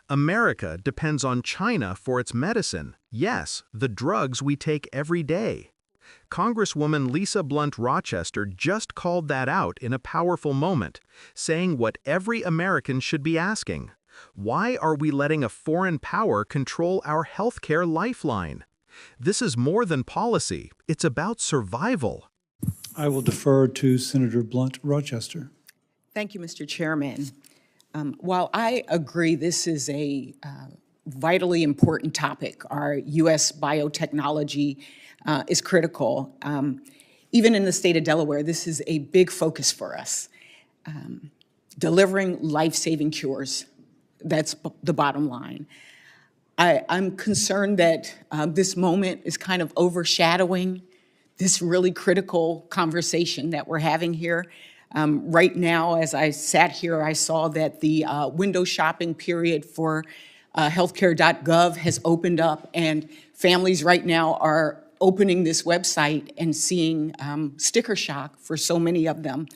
America depends on China for its medicine. Yes, the drugs we take every day. Congresswoman Lisa Blunt Rochester just called that out in a powerful moment, saying what every American should be asking. Why are we letting a foreign power control our healthcare lifeline? This is more than policy, it's about survival. I will defer to Senator Blunt Rochester. Thank you, Mr. Chairman. While I agree this is a vitally important topic, our U.S. biotechnology is critical. Even in the state of Delaware, this is a big focus for us. Delivering life-saving cures, that's the bottom line. I'm concerned that this moment is kind of overshadowing this really critical conversation that we're having here. Right now, as I sat here, I saw that the window shopping period for healthcare.gov has opened up, and families right now are opening this website and seeing sticker shock for so many of them.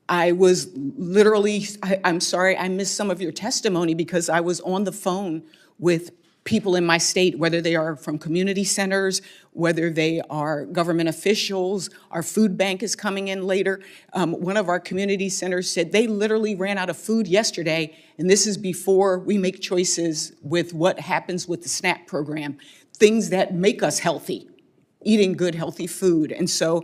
I was literally, I'm sorry, I missed some of your testimony because I was on the phone with people in my state, whether they are from community centers, whether they are government officials. Our food bank is coming in later. One of our community centers said they literally ran out of food yesterday, and this is before we make choices with what happens with the SNAP program, things that make us healthy, eating good, healthy food. And so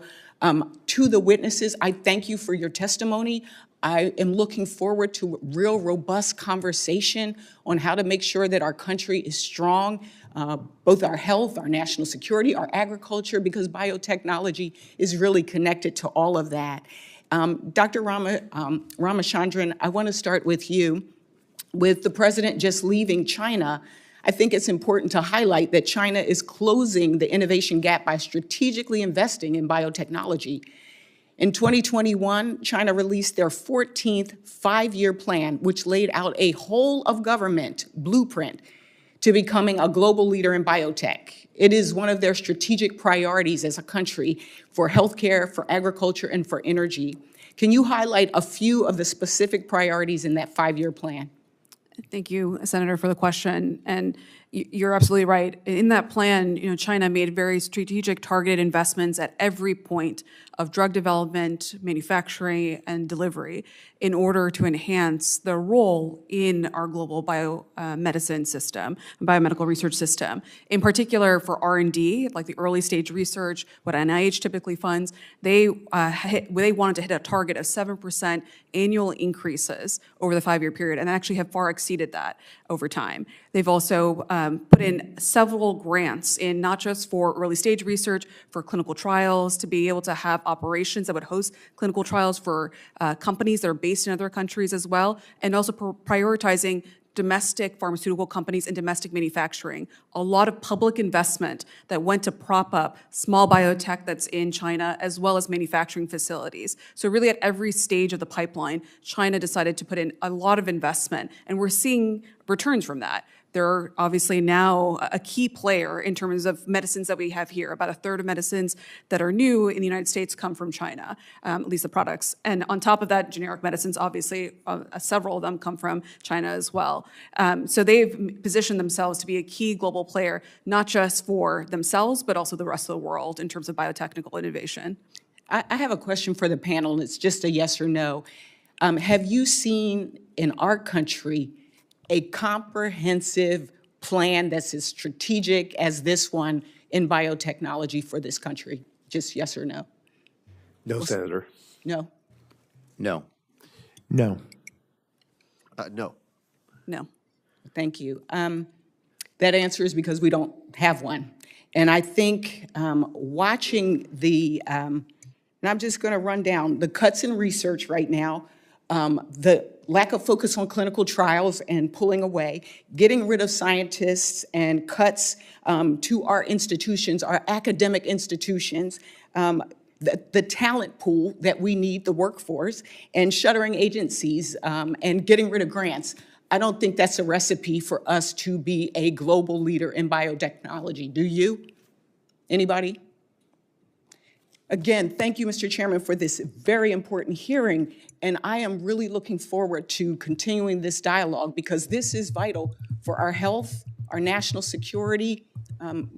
to the witnesses, I thank you for your testimony. I am looking forward to a real robust conversation on how to make sure that our country is strong, both our health, our national security, our agriculture, because biotechnology is really connected to all of that. Dr. Ramachandran, I want to start with you. With the president just leaving China, I think it's important to highlight that China is closing the innovation gap by strategically investing in biotechnology. In 2021, China released their 14th five-year plan, which laid out a whole-of-government blueprint to becoming a global leader in biotech. It is one of their strategic priorities as a country for healthcare, for agriculture, and for energy. Can you highlight a few of the specific priorities in that five-year plan? Thank you, Senator, for the question. And you're absolutely right. In that plan, China made very strategic, targeted investments at every point of drug development, manufacturing, and delivery in order to enhance their role in our global biomedicine system, biomedical research system. In particular, for R&D, like the early stage research, what NIH typically funds, they wanted to hit a target of 7% annual increases over the five-year period, and actually have far exceeded that over time. They've also put in several grants in not just for early stage research, for clinical trials, to be able to have operations that would host clinical trials for companies that are based in other countries as well, and also prioritizing domestic pharmaceutical companies and domestic manufacturing. A lot of public investment that went to prop up small biotech that's in China, as well as manufacturing facilities. So really at every stage of the pipeline, China decided to put in a lot of investment, and we're seeing returns from that. They're obviously now a key player in terms of medicines that we have here. About a third of medicines that are new in the United States come from China, at least the products. And on top of that, generic medicines, obviously, several of them come from China as well. So they've positioned themselves to be a key global player, not just for themselves, but also the rest of the world in terms of biotechnical innovation. I have a question for the panel, and it's just a yes or no. Have you seen in our country a comprehensive plan that's as strategic as this one in biotechnology for this country? Just yes or no? No, Senator. No? No. No. No. No. Thank you. That answer is because we don't have one. And I think watching the, and I'm just going to run down the cuts in research right now, the lack of focus on clinical trials and pulling away, getting rid of scientists and cuts to our institutions, our academic institutions, the talent pool that we need, the workforce, and shuttering agencies and getting rid of grants. I don't think that's a recipe for us to be a global leader in biotechnology. Do you? Anybody? Again, thank you, Mr. Chairman, for this very important hearing. And I am really looking forward to continuing this dialogue because this is vital for our health, our national security,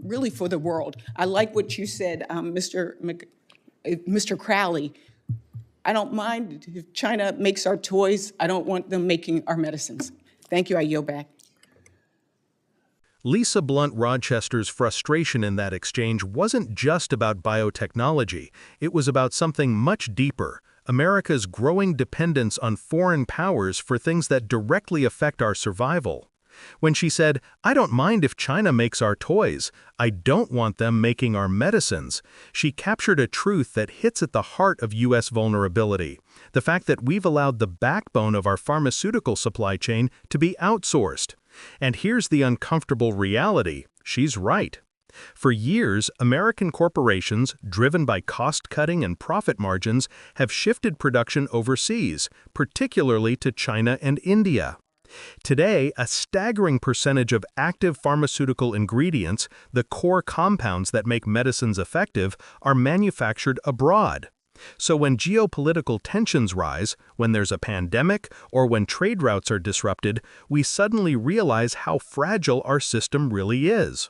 really for the world. I like what you said, Mr. Crowley. I don't mind if China makes our toys. I don't want them making our medicines. Thank you. I yield back. Lisa Blunt Rochester's frustration in that exchange wasn't just about biotechnology. It was about something much deeper: America's growing dependence on foreign powers for things that directly affect our survival. When she said, "I don't mind if China makes our toys, I don't want them making our medicines," she captured a truth that hits at the heart of U.S. vulnerability: the fact that we've allowed the backbone of our pharmaceutical supply chain to be outsourced. And here's the uncomfortable reality: she's right. For years, American corporations, driven by cost-cutting and profit margins, have shifted production overseas, particularly to China and India. Today, a staggering percentage of active pharmaceutical ingredients, the core compounds that make medicines effective, are manufactured abroad. So when geopolitical tensions rise, when there's a pandemic, or when trade routes are disrupted, we suddenly realize how fragile our system really is.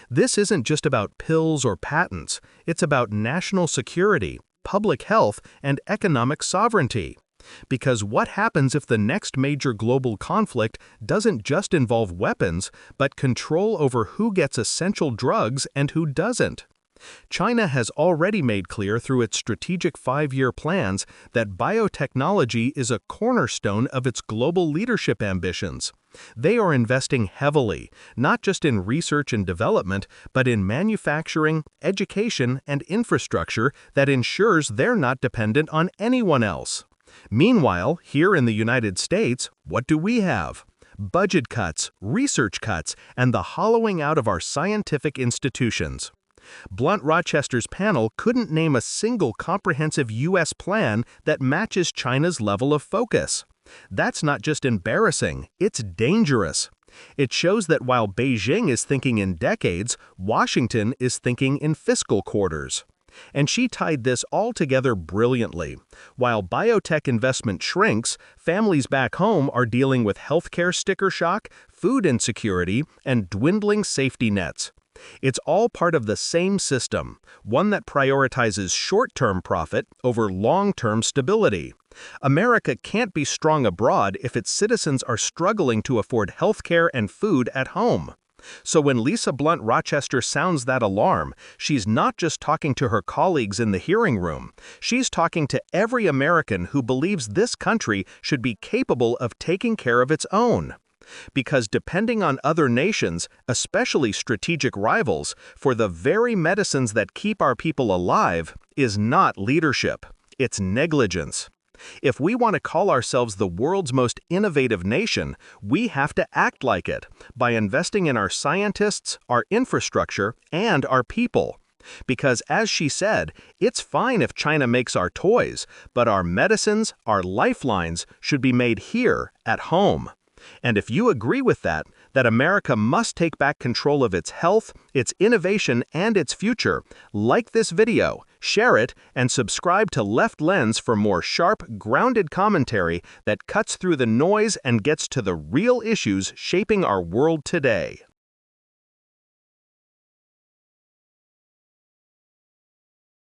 This isn't just about pills or patents. It's about national security, public health, and economic sovereignty. Because what happens if the next major global conflict doesn't just involve weapons, but control over who gets essential drugs and who doesn't? China has already made clear through its strategic 5-year plans that biotechnology is a cornerstone of its global leadership ambitions. They are investing heavily, not just in research and development, but in manufacturing, education, and infrastructure that ensures they're not dependent on anyone else. Meanwhile, here in the United States, what do we have? Budget cuts, research cuts, and the hollowing out of our scientific institutions. Blunt Rochester's panel couldn't name a single comprehensive U.S. plan that matches China's level of focus. That's not just embarrassing, it's dangerous. It shows that while Beijing is thinking in decades, Washington is thinking in fiscal quarters. And she tied this all together brilliantly. While biotech investment shrinks, families back home are dealing with healthcare sticker shock, food insecurity, and dwindling safety nets. It's all part of the same system, one that prioritizes short-term profit over long-term stability. America can't be strong abroad if its citizens are struggling to afford healthcare and food at home. So when Lisa Blunt Rochester sounds that alarm, she's not just talking to her colleagues in the hearing room. She's talking to every American who believes this country should be capable of taking care of its own. Because depending on other nations, especially strategic rivals, for the very medicines that keep our people alive is not leadership. It's negligence. If we want to call ourselves the world's most innovative nation, we have to act like it by investing in our scientists, our infrastructure, and our people. Because, as she said, it's fine if China makes our toys, but our medicines, our lifelines, should be made here, at home. And if you agree with that America must take back control of its health, its innovation, and its future, like this video, share it, and subscribe to Left Lens for more sharp, grounded commentary that cuts through the noise and gets to the real issues shaping our world today.